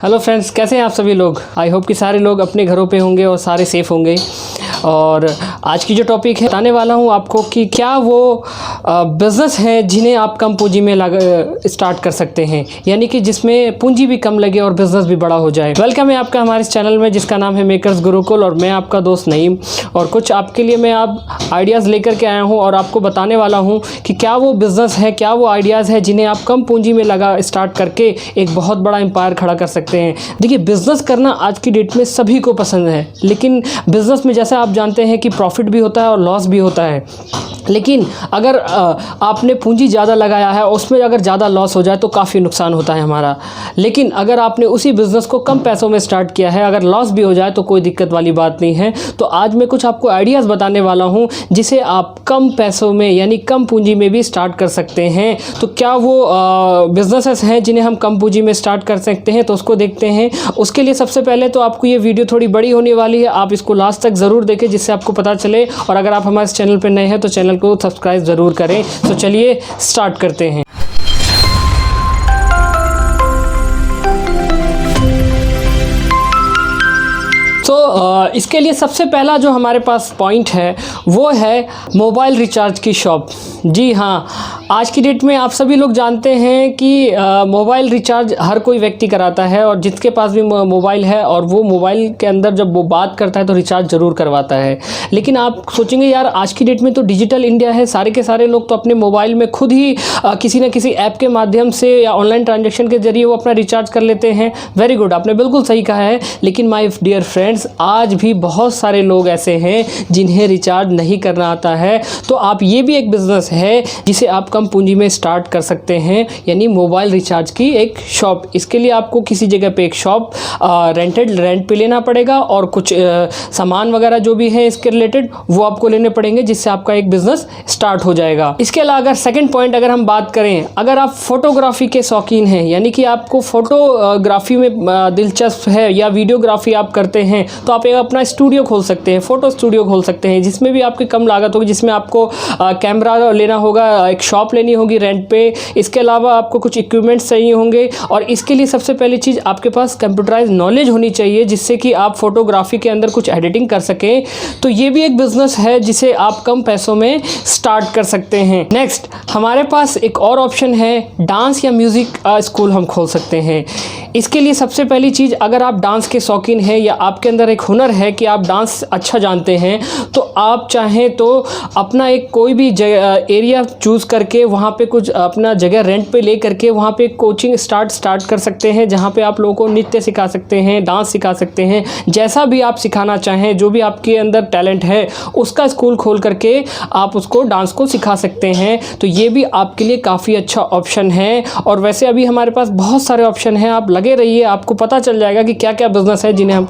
Hello friends, कैसे हैं आप सभी लोग। आई होप कि सारे लोग अपने घरों पे होंगे और सारे सेफ़ होंगे। और आज की जो टॉपिक है बताने वाला हूँ आपको कि क्या वो बिज़नेस हैं जिन्हें आप कम पूंजी में स्टार्ट कर सकते हैं, यानी कि जिसमें पूंजी भी कम लगे और बिज़नेस भी बड़ा हो जाए। वेलकम है आपका हमारे इस चैनल में जिसका नाम है मेकर्स गुरुकुल, और मैं आपका दोस्त नईम। और कुछ आपके लिए मैं आप आइडियाज़ लेकर के आया हूँ और आपको बताने वाला हूँ कि क्या वो बिज़नेस है, क्या वो आइडियाज़ है जिन्हें आप कम पूंजी में स्टार्ट करके एक बहुत बड़ा एम्पायर खड़ा कर सकते हैं। देखिए, बिज़नेस करना आज की डेट में सभी को पसंद है, लेकिन बिज़नेस में जैसा आप जानते हैं कि प्रॉफिट भी होता है और लॉस भी होता है। लेकिन अगर आपने पूंजी ज़्यादा लगाया है, उसमें अगर ज़्यादा लॉस हो जाए तो काफ़ी नुकसान होता है हमारा। लेकिन अगर आपने उसी बिज़नेस को कम पैसों में स्टार्ट किया है, अगर लॉस भी हो जाए तो कोई दिक्कत वाली बात नहीं है। तो आज मैं कुछ आपको आइडियाज़ बताने वाला हूँ जिसे आप कम पैसों में यानी कम पूंजी में भी स्टार्ट कर सकते हैं। तो क्या वो बिज़नेसेस हैं जिन्हें हम कम पूंजी में स्टार्ट कर सकते हैं, तो उसको देखते हैं। उसके लिए सबसे पहले तो आपको ये वीडियो थोड़ी बड़ी होने वाली है, आप इसको लास्ट तक ज़रूर देखें जिससे आपको पता चले। और अगर आप हमारे चैनल पर नए हैं तो चैनल को सब्सक्राइब ज़रूर करें। तो चलिए स्टार्ट करते हैं। तो इसके लिए सबसे पहला जो हमारे पास पॉइंट है वो है मोबाइल रिचार्ज की शॉप। जी हाँ, आज की डेट में आप सभी लोग जानते हैं कि मोबाइल रिचार्ज हर कोई व्यक्ति कराता है, और जिसके पास भी मोबाइल है और वो मोबाइल के अंदर जब वो बात करता है तो रिचार्ज ज़रूर करवाता है। लेकिन आप सोचेंगे यार, आज की डेट में तो डिजिटल इंडिया है, सारे के सारे लोग तो अपने मोबाइल में खुद ही किसी न किसी ऐप के माध्यम से या ऑनलाइन ट्रांजेक्शन के जरिए वो अपना रिचार्ज कर लेते हैं। वेरी गुड, आपने बिल्कुल सही कहा है। लेकिन माय डियर फ्रेंड्स, आज भी बहुत सारे लोग ऐसे हैं जिन्हें रिचार्ज नहीं करना आता है। तो आप ये भी एक बिज़नेस है जिसे आप कम पूंजी में स्टार्ट कर सकते हैं, यानी मोबाइल रिचार्ज की एक शॉप। इसके लिए आपको किसी जगह पे एक शॉप रेंट पे लेना पड़ेगा, और कुछ सामान वगैरह जो भी है इसके रिलेटेड वो आपको लेने पड़ेंगे, जिससे आपका एक बिज़नेस स्टार्ट हो जाएगा। इसके अलावा अगर सेकंड पॉइंट अगर हम बात करें, अगर आप फोटोग्राफी के शौकीन हैं, यानी कि आपको फोटोग्राफी में दिलचस्प है या वीडियोग्राफी आप करते हैं, तो आप एक अपना स्टूडियो खोल सकते हैं, फ़ोटो स्टूडियो खोल सकते हैं, जिसमें भी आपकी कम लागत होगी, जिसमें आपको कैमरा लेना होगा, एक शॉप लेनी होगी रेंट पे। इसके अलावा आपको कुछ इक्विपमेंट्स चाहिए होंगे, और इसके लिए सबसे पहली चीज़ आपके पास कंप्यूटराइज नॉलेज होनी चाहिए, जिससे कि आप फोटोग्राफी के अंदर कुछ एडिटिंग कर सकें। तो ये भी एक बिज़नेस है जिसे आप कम पैसों में स्टार्ट कर सकते हैं। नेक्स्ट हमारे पास एक और ऑप्शन है, डांस या म्यूज़िक स्कूल हम खोल सकते हैं। इसके लिए सबसे पहली चीज़, अगर आप डांस के शौकीन हैं या आपके अंदर एक हुनर है कि आप डांस अच्छा जानते हैं, तो आप चाहें तो अपना एक कोई भी एरिया चूज़ करके वहाँ पे कुछ अपना जगह रेंट पे ले करके वहाँ पे कोचिंग स्टार्ट कर सकते हैं, जहाँ पे आप लोगों को नृत्य सिखा सकते हैं, डांस सिखा सकते हैं, जैसा भी आप सिखाना चाहें, जो भी आपके अंदर टैलेंट है उसका स्कूल खोल करके आप उसको डांस को सिखा सकते हैं। तो ये भी आपके लिए काफ़ी अच्छा ऑप्शन है। और वैसे अभी हमारे पास बहुत सारे ऑप्शन हैं, आप लगे रहिए, आपको पता चल जाएगा कि क्या क्या बिज़नेस है जिन्हें हम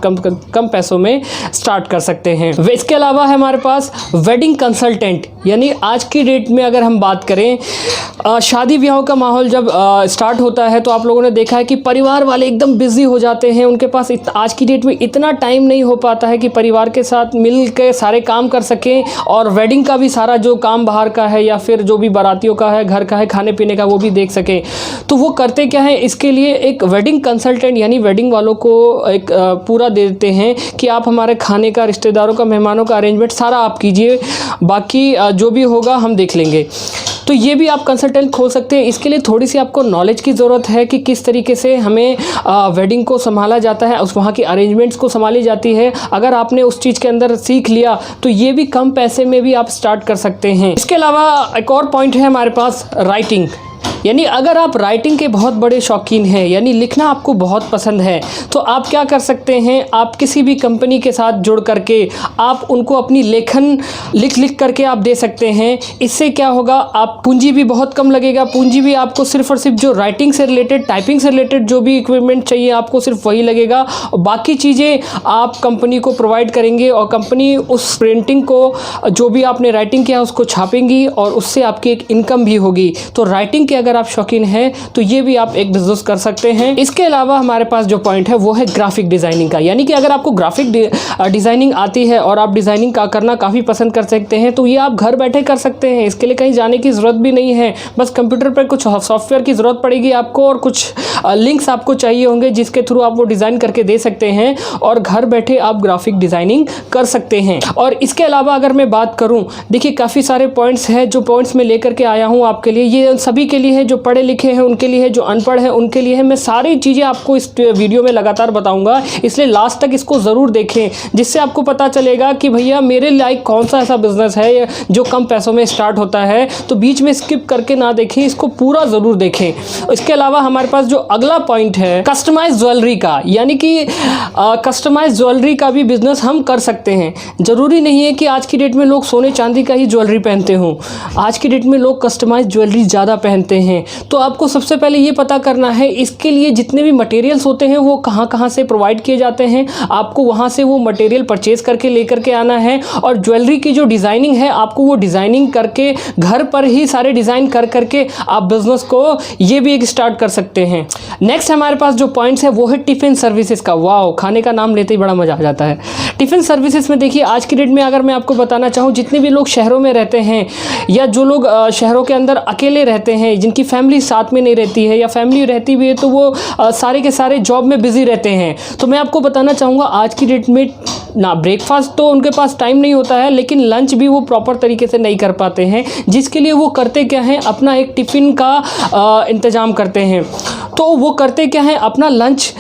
कम पैसों में स्टार्ट कर सकते हैं। इसके अलावा है हमारे पास वेडिंग कंसल्टेंट, यानी आज की डेट में अगर हम बात करें, शादी ब्याह का माहौल जब स्टार्ट होता है तो आप लोगों ने देखा है कि परिवार वाले एकदम बिजी हो जाते हैं, उनके पास आज की डेट में इतना टाइम नहीं हो पाता है कि परिवार के साथ मिल के सारे काम कर सकें, और वेडिंग का भी सारा जो काम बाहर का है या फिर जो भी बारातियों का है, घर का है, खाने पीने का, वो भी देख सकें। तो वो करते क्या है, इसके लिए एक वेडिंग कंसल्टेंट यानी वेडिंग वालों को एक पूरा दे देते हैं कि आप हमारे खाने का, रिश्तेदारों का, मेहमानों का अरेंजमेंट सारा आप कीजिए, बाकी जो भी होगा हम देख लेंगे। तो ये भी आप कंसल्टेंट खोल सकते हैं। इसके लिए थोड़ी सी आपको नॉलेज की ज़रूरत है कि किस तरीके से हमें वेडिंग को संभाला जाता है, उस वहाँ की अरेंजमेंट्स को संभाली जाती है। अगर आपने उस चीज़ के अंदर सीख लिया तो ये भी कम पैसे में भी आप स्टार्ट कर सकते हैं। इसके अलावा एक और पॉइंट है हमारे पास, राइटिंग। यानी अगर आप राइटिंग के बहुत बड़े शौकीन हैं, यानी लिखना आपको बहुत पसंद है, तो आप क्या कर सकते हैं, आप किसी भी कंपनी के साथ जुड़ करके आप उनको अपनी लेखन लिख करके आप दे सकते हैं। इससे क्या होगा, आप पूंजी भी बहुत कम लगेगा। पूंजी भी आपको सिर्फ और सिर्फ जो राइटिंग से रिलेटेड, टाइपिंग से रिलेटेड जो भी इक्विपमेंट चाहिए आपको सिर्फ वही लगेगा, और बाकी चीज़ें आप कंपनी को प्रोवाइड करेंगे, और कंपनी उस प्रिंटिंग को, जो भी आपने राइटिंग किया उसको छापेंगी, और उससे आपकी एक इनकम भी होगी। तो राइटिंग के अगर अगर आप शौकीन हैं तो ये भी आप एक बिजनेस कर सकते हैं। इसके अलावा हमारे पास जो पॉइंट है वो है ग्राफिक डिज़ाइनिंग का, यानी कि अगर आपको ग्राफिक डिज़ाइनिंग आती है और आप डिज़ाइनिंग का करना काफ़ी पसंद कर सकते हैं तो ये आप घर बैठे कर सकते हैं। इसके लिए कहीं जाने की ज़रूरत भी नहीं है, बस कंप्यूटर पर कुछ सॉफ्टवेयर की ज़रूरत पड़ेगी आपको और कुछ लिंक्स आपको चाहिए होंगे जिसके थ्रू आप वो डिज़ाइन करके दे सकते हैं और घर बैठे आप ग्राफिक डिज़ाइनिंग कर सकते हैं। और इसके अलावा अगर मैं बात करूं, देखिए काफ़ी सारे पॉइंट्स हैं जो पॉइंट्स मैं लेकर के आया हूं आपके लिए। ये सभी के लिए है, जो पढ़े लिखे हैं उनके लिए है, जो अनपढ़ हैं उनके लिए है। मैं सारी चीज़ें आपको इस वीडियो में लगातार बताऊंगा, इसलिए लास्ट तक इसको ज़रूर देखें, जिससे आपको पता चलेगा कि भैया मेरे लायक कौन सा ऐसा बिजनेस है जो कम पैसों में स्टार्ट होता है। तो बीच में स्किप करके ना देखें, इसको पूरा ज़रूर देखें। इसके अलावा हमारे पास जो अगला पॉइंट है कस्टमाइज ज्वेलरी का, यानी कि कस्टमाइज ज्वेलरी का भी बिजनेस हम कर सकते हैं। ज़रूरी नहीं है कि आज की डेट में लोग सोने चांदी का ही ज्वेलरी पहनते हों, आज की डेट में लोग कस्टमाइज ज्वेलरी ज़्यादा पहनते हैं। तो आपको सबसे पहले ये पता करना है इसके लिए जितने भी मटेरियल्स होते हैं वो कहाँ कहाँ से प्रोवाइड किए जाते हैं, आपको वहाँ से वो मटेरियल परचेज़ करके लेकर के आना है। और ज्वेलरी की जो डिज़ाइनिंग है आपको वो डिज़ाइनिंग करके घर पर ही सारे डिज़ाइन कर करके आप बिज़नेस को ये भी एक स्टार्ट कर सकते हैं। नेक्स्ट हमारे पास जो पॉइंट्स है वो है टिफ़िन सर्विसेज का। वाओ, खाने का नाम लेते ही बड़ा मज़ा आ जाता है। टिफ़िन सर्विसेज में देखिए आज की डेट में अगर मैं आपको बताना चाहूँ, जितने भी लोग शहरों में रहते हैं या जो लोग शहरों के अंदर अकेले रहते हैं, जिनकी फैमिली साथ में नहीं रहती है या फैमिली रहती भी है तो वो सारे के सारे जॉब में बिज़ी रहते हैं, तो मैं आपको बताना चाहूँगा आज की डेट में ना ब्रेकफास्ट तो उनके पास टाइम नहीं होता है, लेकिन लंच भी वो प्रॉपर तरीके से नहीं कर पाते हैं, जिसके लिए वो करते क्या हैं, अपना एक टिफ़िन का इंतज़ाम करते हैं। तो वो करते क्या हैं, अपना लंच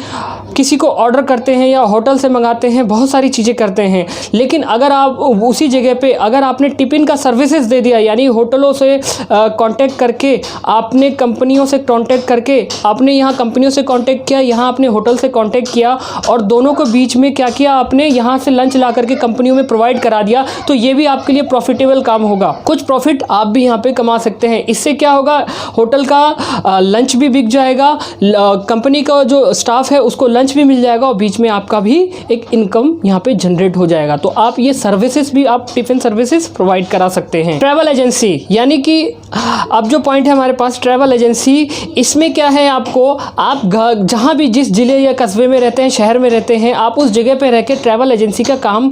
किसी को ऑर्डर करते हैं या होटल से मंगाते हैं, बहुत सारी चीज़ें करते हैं। लेकिन अगर आप उसी जगह पे अगर आपने टिफ़िन का सर्विसेज दे दिया, यानी होटलों से कांटेक्ट करके, आपने कंपनियों से कांटेक्ट करके, आपने यहाँ कंपनियों से कांटेक्ट किया, यहाँ आपने होटल से कांटेक्ट किया और दोनों को बीच में क्या किया, आपने यहाँ से लंच ला करके कंपनियों में प्रोवाइड करा दिया, तो ये भी आपके लिए प्रॉफिटेबल काम होगा। कुछ प्रॉफिट आप भी यहाँ पे कमा सकते हैं। इससे क्या होगा, होटल का लंच भी बिक जाएगा, कंपनी का जो स्टाफ है उसको लंच भी मिल जाएगा और बीच में आपका भी एक इनकम यहाँ पे जनरेट हो जाएगा। तो आप ये सर्विसेज भी आप टिफ़िन सर्विसेज प्रोवाइड करा सकते हैं। ट्रैवल एजेंसी, यानी कि अब जो पॉइंट है हमारे पास ट्रैवल एजेंसी, इसमें क्या है, आपको आप जहाँ भी जिस जिले या कस्बे में रहते हैं, शहर में रहते हैं, आप उस जगह पे रह के ट्रैवल एजेंसी का काम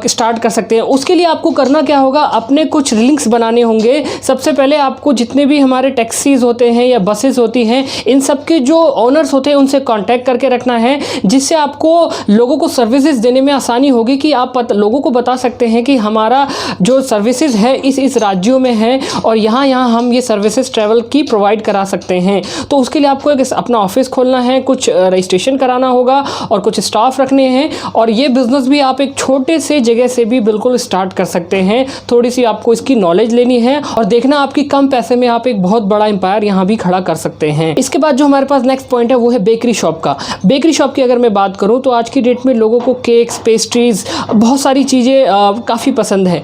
स्टार्ट कर सकते हैं। उसके लिए आपको करना क्या होगा, अपने कुछ लिंक्स बनाने होंगे। सबसे पहले आपको जितने भी हमारे टैक्सीज होते हैं या बसेस होती हैं, इन सब के जो ओनर्स होते हैं उनसे कांटेक्ट करके रखना है, जिससे आपको लोगों को सर्विसेज देने में आसानी होगी कि आप लोगों को बता सकते हैं कि हमारा जो सर्विसेज है इस राज्यों में है और यहाँ हम ये सर्विसेज ट्रैवल की प्रोवाइड करा सकते हैं। तो उसके लिए आपको एक अपना ऑफिस खोलना है, कुछ रजिस्ट्रेशन कराना होगा और कुछ स्टाफ रखने हैं, और ये बिज़नेस भी आप एक छोटे से जगह से भी बिल्कुल स्टार्ट कर सकते हैं। थोड़ी सी आपको इसकी नॉलेज लेनी है और देखना आपकी कम पैसे में आप एक बहुत बड़ा एम्पायर यहाँ भी खड़ा कर सकते हैं। इसके बाद जो हमारे पास नेक्स्ट पॉइंट है वो है बेकरी शॉप का। बेकरी शॉप की अगर मैं बात करूँ तो आज की डेट में लोगों को केक्स, पेस्ट्रीज़, बहुत सारी चीज़ें काफ़ी पसंद है।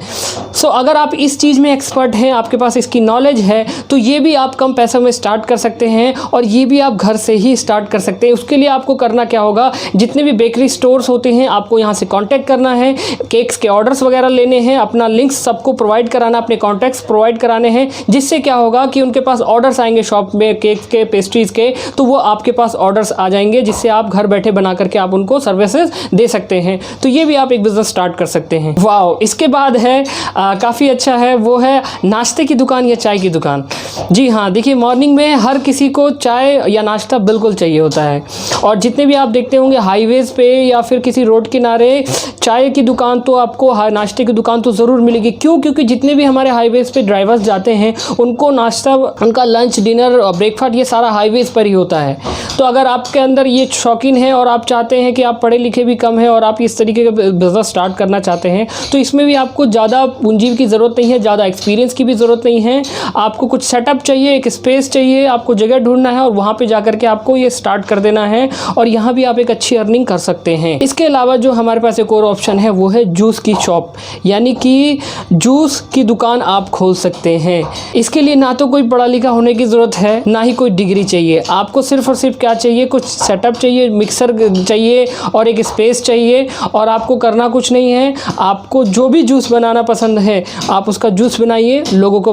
सो अगर आप इस चीज़ में एक्सपर्ट हैं, आपके पास इसकी नॉलेज है, तो ये भी आप कम पैसों में स्टार्ट कर सकते हैं और ये भी आप घर से ही स्टार्ट कर सकते हैं। उसके लिए आपको करना क्या होगा, जितने भी बेकरी स्टोर्स होते हैं आपको यहाँ से कांटेक्ट करना है, केक्स के ऑर्डर्स वगैरह लेने हैं, अपना लिंक्स सबको प्रोवाइड कराना, अपने कॉन्टैक्ट्स प्रोवाइड कराने हैं, जिससे क्या होगा कि उनके पास ऑर्डर्स आएंगे शॉप में केक्स के, पेस्ट्रीज़ के, तो वो आपके पास ऑर्डर्स आ जाएंगे, जिससे आप घर बैठे बना करके आप उनको सर्विसेज दे सकते हैं। तो ये भी आप एक बिज़नेस स्टार्ट कर सकते हैं। वाओ, इसके बाद है काफ़ी अच्छा है, वो है नाश्ते की दुकान या चाय की दुकान। जी हाँ, देखिए मॉर्निंग में हर किसी को चाय या नाश्ता बिल्कुल चाहिए होता है, और जितने भी आप देखते होंगे हाईवेज़ पे या फिर किसी रोड किनारे चाय की दुकान तो आपको, नाश्ते की दुकान तो ज़रूर मिलेगी। क्यों? क्योंकि जितने भी हमारे हाईवेज़ पे ड्राइवर्स जाते हैं उनको नाश्ता, उनका लंच, डिनर, ब्रेकफास्ट, ये सारा हाईवेज़ पर ही होता है। तो अगर आपके अंदर ये शौकीन है और आप चाहते हैं कि आप पढ़े लिखे भी कम हैं और आप इस तरीके का बिज़नेस स्टार्ट करना चाहते हैं, तो इसमें भी आपको ज़्यादा पूंजी की ज़रूरत नहीं है, ज़्यादा एक्सपीरियंस की भी ज़रूरत नहीं है। आपको कुछ सेटअप चाहिए, एक स्पेस चाहिए, आपको जगह ढूंढना है और वहाँ पे जाकर के आपको ये स्टार्ट कर देना है, और यहाँ भी आप एक अच्छी अर्निंग कर सकते हैं। इसके अलावा जो हमारे पास एक और ऑप्शन है वो है जूस की शॉप, यानी कि जूस की दुकान आप खोल सकते हैं। इसके लिए ना तो कोई पढ़ा लिखा होने की ज़रूरत है, ना ही कोई डिग्री चाहिए। आपको सिर्फ और सिर्फ क्या चाहिए, कुछ सेटअप चाहिए, मिक्सर चाहिए और एक स्पेस चाहिए, और आपको करना कुछ नहीं है। आपको जो भी जूस बनाना पसंद है आप उसका जूस बनाइए, लोगों को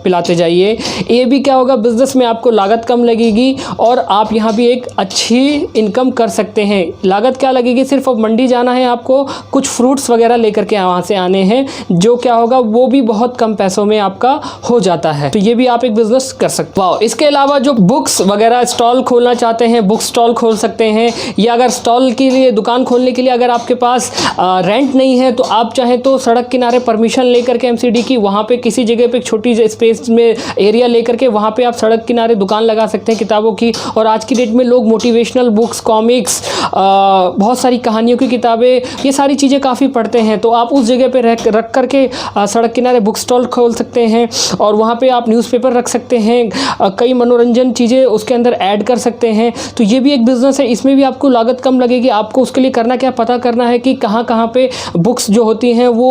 पिलाते जाइए। ये भी क्या होगा, बिज़नेस में आपको लागत कम लगेगी और आप यहाँ भी एक अच्छी इनकम कर सकते हैं। लागत क्या लगेगी, सिर्फ अब मंडी जाना है, आपको कुछ फ्रूट्स वगैरह लेकर के वहाँ से आने हैं, जो क्या होगा वो भी बहुत कम पैसों में आपका हो जाता है। तो ये भी आप एक बिज़नेस कर सकते हो। इसके अलावा जो बुक्स वगैरह स्टॉल खोलना चाहते हैं, बुक स्टॉल खोल सकते हैं, या अगर स्टॉल के लिए, दुकान खोलने के लिए अगर आपके पास रेंट नहीं है तो आप चाहें तो सड़क किनारे परमिशन लेकर के एमसीडी की, वहाँ पे किसी जगह पे छोटी स्पेस में एरिया लेकर के वहाँ पे आप सड़क किनारे दुकान लगा सकते हैं किताबों की। और आज की डेट में लोग मोटिवेशनल बुक्स, कॉमिक्स, बहुत सारी कहानियों की किताबें, ये सारी चीज़ें काफ़ी पढ़ते हैं, तो आप उस जगह पे रख करके सड़क किनारे बुक स्टॉल खोल सकते हैं और वहाँ पे आप न्यूज़पेपर रख सकते हैं, कई मनोरंजन चीज़ें उसके अंदर ऐड कर सकते हैं। तो ये भी एक बिज़नेस है, इसमें भी आपको लागत कम लगेगी। आपको उसके लिए करना क्या, पता करना है कि कहाँ कहाँ पे बुक्स जो होती हैं वो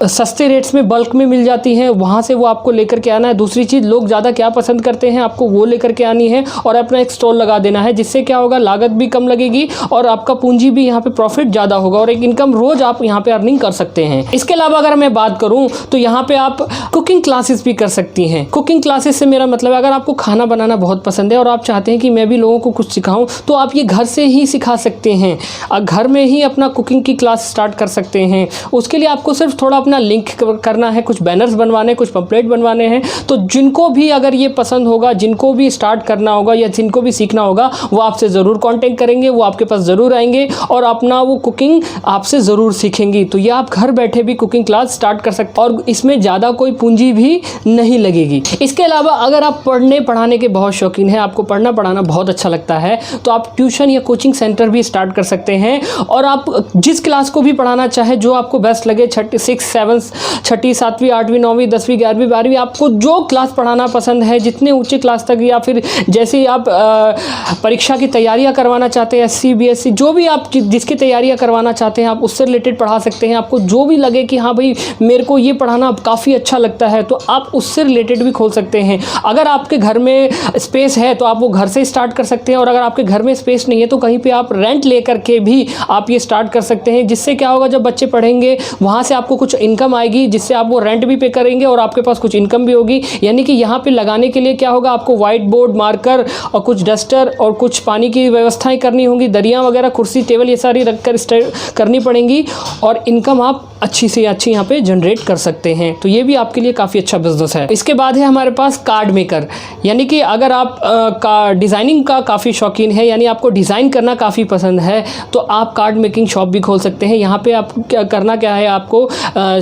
सस्ते रेट्स में बल्क में मिल जाती हैं, वहाँ से वो आपको लेकर के आना है। दूसरी चीज़, लोग ज़्यादा क्या पसंद करते हैं, आपको वो लेकर के आनी है और अपना एक स्टॉल लगा देना है, जिससे क्या होगा, लागत भी कम लगेगी और आपका पूंजी भी यहाँ पे प्रॉफिट ज़्यादा होगा और एक इनकम रोज आप यहाँ पे अर्निंग कर सकते हैं। इसके अलावा अगर मैं बात करूँ तो यहाँ पे आप कुकिंग क्लासेस भी कर सकती हैं। कुकिंग क्लासेस से मेरा मतलब है, अगर आपको खाना बनाना बहुत पसंद है और आप चाहते हैं कि मैं भी लोगों को कुछ सिखाऊं, तो आप ये घर से ही सिखा सकते हैं। घर में ही अपना कुकिंग की क्लास स्टार्ट कर सकते हैं। उसके लिए आपको सिर्फ थोड़ा अपना लिंक करना है, कुछ बैनर्स बनवाने, कुछ पंपलेट बनवाने हैं। तो जिनको भी अगर ये पसंद होगा, जिनको भी स्टार्ट करना होगा या जिनको भी सीखना होगा, वो आपसे ज़रूर कॉन्टेक्ट करेंगे, वो आपके पास ज़रूर आएंगे और अपना वो कुकिंग आपसे ज़रूर सीखेंगी। तो ये आप घर बैठे भी कुकिंग क्लास स्टार्ट कर सकते हैं और इसमें ज़्यादा कोई पूंजी भी नहीं लगेगी। इसके अलावा अगर आप पढ़ने पढ़ाने के बहुत शौकीन हैं, आपको पढ़ना पढ़ाना बहुत अच्छा लगता है, तो आप ट्यूशन या कोचिंग सेंटर भी स्टार्ट कर सकते हैं और आप जिस क्लास को भी पढ़ाना चाहे, जो आपको बेस्ट लगे, 6, 7, 6, 7, 8, 9, 10, 11, 12, आपको जो क्लास पढ़ाना पसंद है, जितने ऊंचे क्लास तक, या फिर जैसे आप परीक्षा की तैयारियां करवाना चाहते हैं, SC BSc, जो भी आप जिसकी तैयारियां करवाना चाहते हैं, आप उससे रिलेटेड पढ़ा सकते हैं। आपको जो भी लगे कि हाँ भाई मेरे को ये पढ़ाना काफ़ी अच्छा लगता है, तो आप उससे रिलेटेड भी खोल सकते हैं। अगर आपके घर में स्पेस है तो आप वो घर से स्टार्ट कर सकते हैं और अगर आपके घर में स्पेस नहीं है तो कहीं पे आप रेंट लेकर के भी आप ये स्टार्ट कर सकते हैं। जिससे क्या होगा, जब बच्चे पढ़ेंगे वहाँ से आपको कुछ इनकम आएगी, जिससे आप वो रेंट भी पे करेंगे और आपके पास कुछ इनकम भी होगी। यानी कि यहाँ पे लगाने के लिए क्या होगा, आपको व्हाइट बोर्ड, मार्कर और कुछ डस्टर और कुछ पानी की व्यवस्थाएं करनी होंगी, दरिया वगैरह, कुर्सी टेबल, ये सारी रख कर करनी पड़ेंगी और इनकम आप अच्छी से अच्छी यहाँ पे जनरेट कर सकते हैं। तो ये भी आपके लिए काफ़ी अच्छा बिजनेस है। इसके बाद है हमारे पास कार्ड मेकर, यानी कि अगर आप डिज़ाइनिंग का काफ़ी शौकीन है, यानी आपको डिज़ाइन करना काफ़ी पसंद है, तो आप कार्ड मेकिंग शॉप भी खोल सकते हैं। यहाँ पे आप करना क्या है, आपको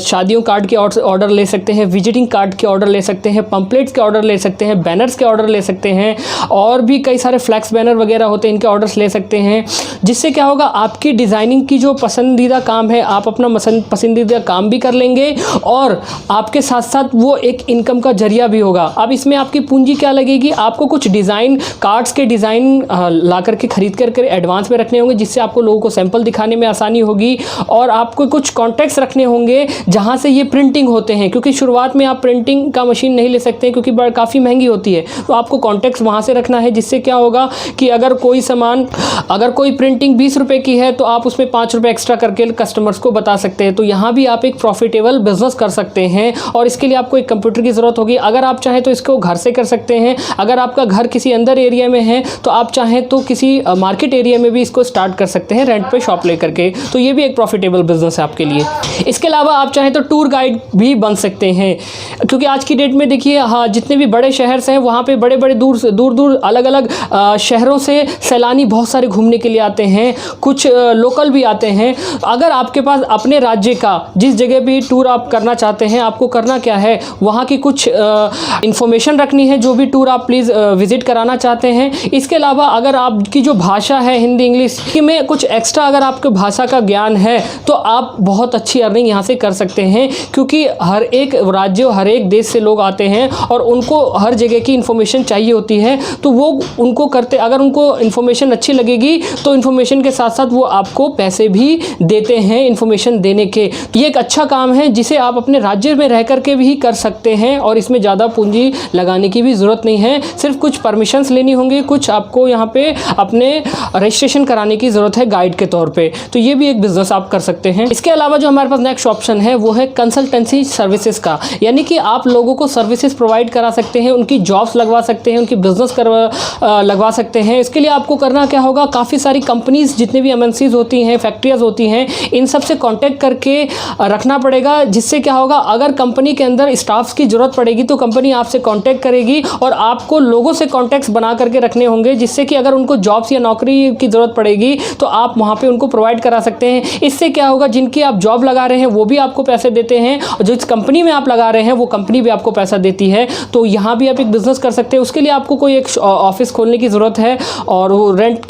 शादियों कार्ड के ऑर्डर ले सकते हैं, विजिटिंग कार्ड के ऑर्डर ले सकते हैं, पंपलेट्स के ऑर्डर ले सकते हैं, बैनर्स के ऑर्डर ले सकते हैं और भी कई सारे फ्लैक्स बैनर वगैरह होते हैं, इनके ऑर्डर्स ले सकते हैं। जिससे क्या होगा, आपकी डिज़ाइनिंग की जो पसंदीदा काम है, आप अपना पसंदीदा काम भी कर लेंगे और आपके साथ साथ वो एक इनकम का जरिया भी होगा। अब इसमें आपकी पूंजी क्या लगेगी, आपको कुछ डिज़ाइन कार्ड्स के डिज़ाइन ला करके खरीद करके एडवांस में रखने होंगे, जिससे आपको लोगों को सैंपल दिखाने में आसानी होगी और आपको कुछ कॉन्टैक्ट्स रखने होंगे जहाँ से ये प्रिंटिंग होते हैं, क्योंकि शुरुआत में आप प्रिंटिंग का मशीन नहीं ले सकते हैं क्योंकि काफ़ी महंगी होती है। तो आपको कॉन्टैक्ट्स वहाँ से रखना है, जिससे क्या होगा कि अगर कोई प्रिंटिंग 20 रुपये की है तो आप उसमें 5 रुपये एक्स्ट्रा करके कस्टमर्स को बता सकते हैं। तो यहाँ भी आप एक प्रॉफिटेबल बिजनेस कर सकते हैं और इसके लिए आपको एक कंप्यूटर की ज़रूरत होगी। अगर आप चाहें तो इसको घर से कर सकते हैं, अगर आपका घर किसी अंदर एरिया में है तो आप चाहें तो किसी मार्केट एरिया में भी इसको स्टार्ट कर सकते हैं रेंट पे शॉप लेकर के। तो ये भी एक प्रॉफिटेबल बिजनेस है आपके लिए। इसके अलावा आप चाहें तो टूर गाइड भी बन सकते हैं, क्योंकि आज की डेट में देखिए, हाँ, जितने भी बड़े शहर हैं वहाँ पे बड़े बड़े दूर अलग अलग शहरों से सैलानी बहुत सारे घूमने के लिए आते हैं, कुछ लोकल भी आते हैं। अगर आपके पास अपने राज्य का जिस जगह भी टूर आप करना चाहते हैं, आपको करना क्या है, वहाँ की कुछ इन्फॉर्मेशन रखनी है, जो भी टूर आप प्लीज़ विजिट कराना चाहते हैं। इसके अलावा अगर आपकी जो भाषा है हिंदी इंग्लिश में कुछ एक्स्ट्रा अगर आपके भाषा का ज्ञान है तो आप बहुत अच्छी अर्निंग यहाँ से कर सकते हैं, क्योंकि हर एक राज्य, हर एक देश से लोग आते हैं और उनको हर जगह की इन्फॉर्मेशन चाहिए होती है। तो वो उनको करते, अगर उनको इन्फॉर्मेशन अच्छी लगेगी तो इन्फॉर्मेशन के साथ साथ वो आपको पैसे भी देते हैं इन्फॉर्मेशन देने के। ये एक अच्छा काम है जिसे आप अपने राज्य में रह करके भी कर सकते हैं और इसमें ज़्यादा पूंजी लगाने की भी ज़रूरत नहीं है। सिर्फ कुछ परमिशंस लेनी होंगी, कुछ आपको यहाँ पे अपने रजिस्ट्रेशन कराने की ज़रूरत है गाइड के तौर पे। तो ये भी एक बिज़नेस आप कर सकते हैं। इसके अलावा जो हमारे पास नेक्स्ट ऑप्शन है वो है कंसल्टेंसी सर्विसेज का, यानी कि आप आप लोगों को सर्विसेज प्रोवाइड करा सकते हैं, उनकी जॉब्स लगवा सकते हैं, उनकी बिजनेस लगवा सकते हैं। इसके लिए आपको करना क्या होगा, काफ़ी सारी कंपनीज जितने भी एमएनसीज होती हैं, फैक्ट्रियाज होती हैं, इन सब से कांटेक्ट करके रखना पड़ेगा। जिससे क्या होगा, अगर कंपनी के अंदर स्टाफ्स की ज़रूरत पड़ेगी तो कंपनी आपसे कांटेक्ट करेगी और आपको लोगों से कॉन्टैक्ट्स बना करके रखने होंगे, जिससे कि अगर उनको जॉब्स या नौकरी की ज़रूरत पड़ेगी तो आप वहाँ पे उनको प्रोवाइड करा सकते हैं। इससे क्या होगा, जिनकी आप जॉब लगा रहे हैं वो भी आपको पैसे देते हैं और जिस कंपनी में आप लगा रहे हैं वो कंपनी भी आपको पैसा देती है। तो यहाँ भी आप एक बिज़नेस कर सकते हैं। उसके लिए आपको कोई एक ऑफिस खोलने की ज़रूरत है और वो रेंट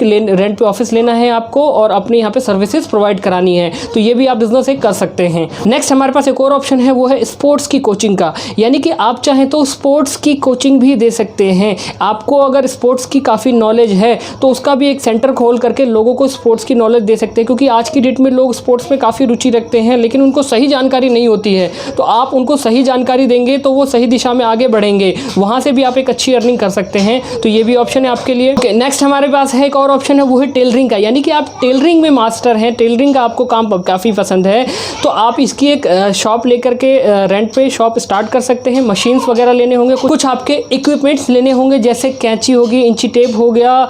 पे ऑफिस लेना है आपको और अपने यहाँ पे सर्विसेज प्रोवाइड करानी है। तो ये भी आप बिज़नेस एक कर सकते हैं। नेक्स्ट हमारे पास एक और ऑप्शन है, वो है स्पोर्ट्स की कोचिंग का। यानी कि आप चाहें तो स्पोर्ट्स की कोचिंग भी दे सकते हैं। आपको अगर स्पोर्ट्स की काफ़ी नॉलेज है तो उसका भी एक सेंटर खोल करके लोगों को स्पोर्ट्स की नॉलेज दे सकते हैं, क्योंकि आज की डेट में लोग स्पोर्ट्स में काफ़ी रुचि रखते हैं लेकिन उनको सही जानकारी नहीं होती है। तो आप उनको सही जानकारी देंगे तो वो सही दिशा में आगे बढ़ेंगे, वहाँ से भी आप एक अच्छी अर्निंग कर सकते हैं। तो ये भी ऑप्शन है आपके लिए। नेक्स्ट हमारे पास है एक और ऑप्शन है, वो है टेलरिंग का। यानी कि आप टेलरिंग में मास्टर हैं, टेलरिंग का आपको काम काफ़ी पसंद है तो आप इसकी एक शॉप लेकर के रेंट पे शॉप स्टार्ट कर सकते हैं। मशीन्स वगैरह लेने होंगे, कुछ आपके इक्विपमेंट्स लेने होंगे, जैसे कैंची होगी, इंची टेप हो गया,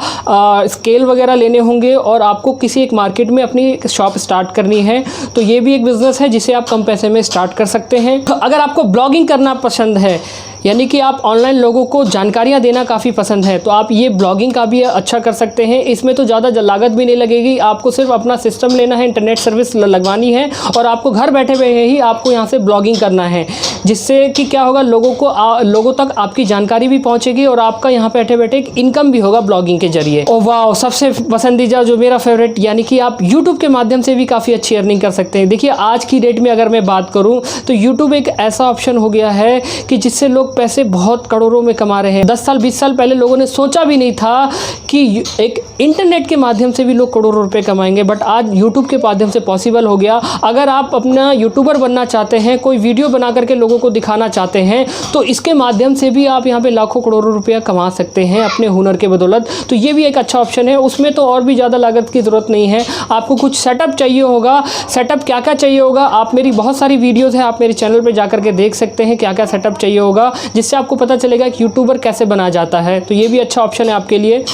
स्केल वगैरह लेने होंगे और आपको किसी एक मार्केट में अपनी शॉप स्टार्ट करनी है। तो ये भी एक बिज़नेस है जिसे आप कम पैसे में स्टार्ट कर सकते हैं। तो अगर आपको ब्लॉगिंग करना पसंद है, यानी कि आप ऑनलाइन लोगों को जानकारियाँ देना काफ़ी पसंद है, तो आप ये ब्लॉगिंग का भी अच्छा कर सकते हैं। इसमें तो ज़्यादा लागत भी नहीं लगेगी, आपको सिर्फ अपना सिस्टम लेना है, इंटरनेट सर्विस लगवानी है और आपको घर बैठे हुए ही आपको यहाँ से ब्लॉगिंग करना है, जिससे कि क्या होगा, लोगों तक आपकी जानकारी भी पहुँचेगी और आपका यहाँ बैठे बैठे एक इनकम भी होगा ब्लॉगिंग के जरिए। और वाह, सबसे पसंदीदा जो मेरा फेवरेट, यानी कि आप यूट्यूब के माध्यम से भी काफ़ी अच्छी अर्निंग कर सकते हैं। देखिए आज की डेट में अगर मैं बात करूँ तो यूट्यूब एक ऐसा ऑप्शन हो गया है कि जिससे लोग पैसे बहुत करोड़ों में कमा रहे हैं। 10 साल 20 साल पहले लोगों ने सोचा भी नहीं था कि एक इंटरनेट के माध्यम से भी लोग करोड़ों रुपए कमाएंगे, बट आज यूट्यूब के माध्यम से पॉसिबल हो गया। अगर आप अपना यूट्यूबर बनना चाहते हैं, कोई वीडियो बना करके लोगों को दिखाना चाहते हैं, तो इसके माध्यम से भी आप यहाँ पे लाखों करोड़ों रुपया कमा सकते हैं अपने हुनर के बदौलत। तो ये भी एक अच्छा ऑप्शन है। उसमें तो और भी ज़्यादा लागत की ज़रूरत नहीं है, आपको कुछ सेटअप चाहिए होगा। सेटअप क्या क्या चाहिए होगा, आप मेरी बहुत सारी वीडियोज़ है, आप मेरे चैनल पर जा करके देख सकते हैं क्या क्या सेटअप चाहिए होगा, जिससे आपको पता चलेगा कि यूट्यूबर कैसे बना जाता है। तो ये भी अच्छा ऑप्शन है आपके लिए।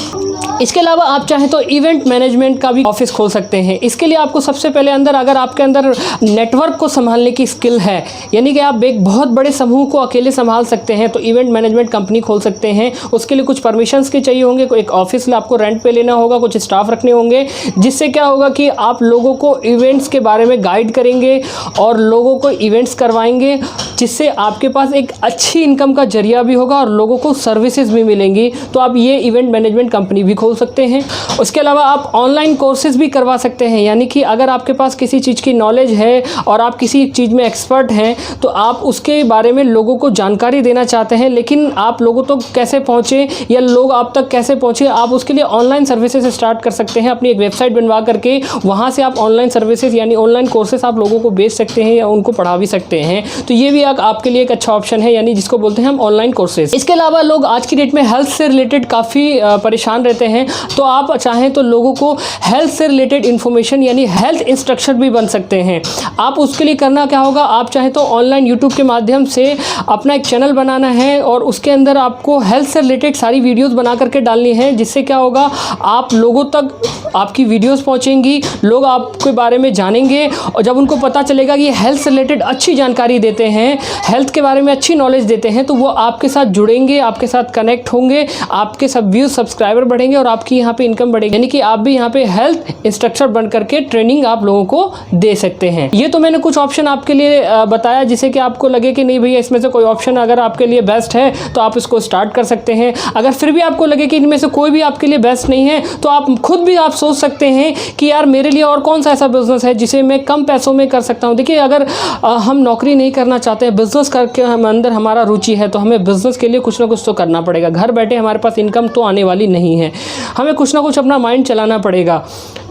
इसके अलावा आप चाहें तो इवेंट मैनेजमेंट का भी ऑफिस खोल सकते हैं। इसके लिए आपको सबसे पहले अगर आपके अंदर नेटवर्क को संभालने की स्किल है, यानी कि आप एक बहुत बड़े समूह को अकेले संभाल सकते हैं, तो इवेंट मैनेजमेंट कंपनी खोल सकते हैं। उसके लिए कुछ परमिशंस के चाहिए होंगे, एक ऑफिस आपको रेंट पे लेना होगा, कुछ स्टाफ रखने होंगे, जिससे क्या होगा कि आप लोगों को इवेंट्स के बारे में गाइड करेंगे और लोगों को इवेंट्स करवाएंगे, जिससे आपके पास एक अच्छी इनकम का जरिया भी होगा और लोगों को सर्विसेज भी मिलेंगी। तो आप ये इवेंट मैनेजमेंट कंपनी भी खोल सकते हैं। उसके अलावा आप ऑनलाइन कोर्सेज भी करवा सकते हैं, यानी कि अगर आपके पास किसी चीज़ की नॉलेज है और आप किसी चीज़ में एक्सपर्ट हैं, तो आप उसके बारे में लोगों को जानकारी देना चाहते हैं, लेकिन आप लोगों तक कैसे पहुँचे या लोग आप तक कैसे पहुँचे, आप उसके लिए ऑनलाइन सर्विसेज स्टार्ट कर सकते हैं। अपनी एक वेबसाइट बनवा करके वहाँ से आप ऑनलाइन सर्विसेज यानी ऑनलाइन कोर्सेज आप लोगों को बेच सकते हैं या उनको पढ़ा भी सकते हैं। तो ये भी आपके लिए एक अच्छा ऑप्शन है, यानी जिसको बोलते हैं हम ऑनलाइन कोर्सेज। इसके अलावा लोग आज की डेट में हेल्थ से रिलेटेड काफ़ी परेशान रहते हैं, तो आप चाहें तो लोगों को हेल्थ से रिलेटेड इन्फॉर्मेशन यानी हेल्थ इंस्ट्रक्टर भी बन सकते हैं। आप उसके लिए करना क्या होगा, आप चाहें तो ऑनलाइन यूट्यूब के माध्यम से अपना एक चैनल बनाना है और उसके अंदर आपको हेल्थ से रिलेटेड सारी वीडियोस बना करके डालनी है, जिससे क्या होगा, आप लोगों तक आपकी वीडियोस पहुंचेंगी, लोग आपके बारे में जानेंगे और जब उनको पता चलेगा कि हेल्थ से रिलेटेड अच्छी जानकारी देते हैं, हेल्थ के बारे में अच्छी नॉलेज देते हैं, तो वो आपके साथ जुड़ेंगे, आपके साथ कनेक्ट होंगे, आपके सब व्यूज सब्सक्राइबर बढ़ेंगे और आपकी यहाँ पे इनकम बढ़ेगी। यानी कि आप भी यहाँ पे हेल्थ इंस्ट्रक्टर बन करके ट्रेनिंग आप लोगों को दे सकते हैं। ये तो मैंने कुछ ऑप्शन आपके लिए बताया, जिससे कि आपको लगे कि नहीं भैया इसमें से कोई ऑप्शन अगर आपके लिए बेस्ट है तो आप इसको स्टार्ट कर सकते हैं। अगर फिर भी आपको लगे कि इनमें से कोई भी आपके लिए बेस्ट नहीं है, तो आप खुद भी आप सोच सकते हैं कि यार मेरे लिए और कौन सा ऐसा बिजनेस है जिसे मैं कम पैसों में कर सकता हूँ। देखिए अगर हम नौकरी नहीं करना चाहते हैं, बिजनेस करके हम अंदर हमारा रुचि है, तो हमें बिजनेस के लिए कुछ ना कुछ तो करना पड़ेगा। घर बैठे हमारे पास इनकम तो आने वाली नहीं है, हमें कुछ ना कुछ अपना माइंड चलाना पड़ेगा।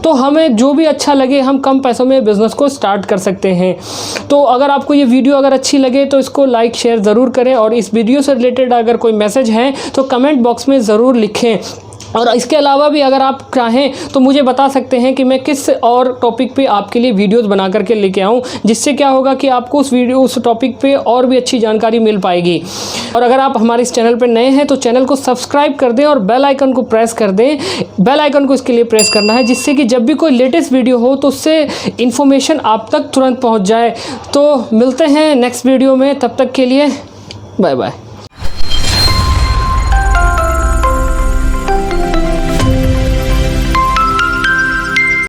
तो हमें जो भी अच्छा लगे हम कम पैसों में बिज़नेस को स्टार्ट कर सकते हैं। तो अगर आपको ये वीडियो अगर अच्छी लगे तो इसको लाइक शेयर ज़रूर करें और इस वीडियो से रिलेटेड अगर कोई मैसेज है तो कमेंट बॉक्स में ज़रूर लिखें। और इसके अलावा भी अगर आप चाहें तो मुझे बता सकते हैं कि मैं किस और टॉपिक पे आपके लिए वीडियोस बना करके लेके आऊँ, जिससे क्या होगा कि आपको उस टॉपिक पे और भी अच्छी जानकारी मिल पाएगी। और अगर आप हमारे इस चैनल पे नए हैं तो चैनल को सब्सक्राइब कर दें और बेल आइकन को प्रेस कर दें। बेल आइकन को इसके लिए प्रेस करना है जिससे कि जब भी कोई लेटेस्ट वीडियो हो तो उससे इन्फॉर्मेशन आप तक तुरंत पहुँच जाए। तो मिलते हैं नेक्स्ट वीडियो में, तब तक के लिए बाय बाय।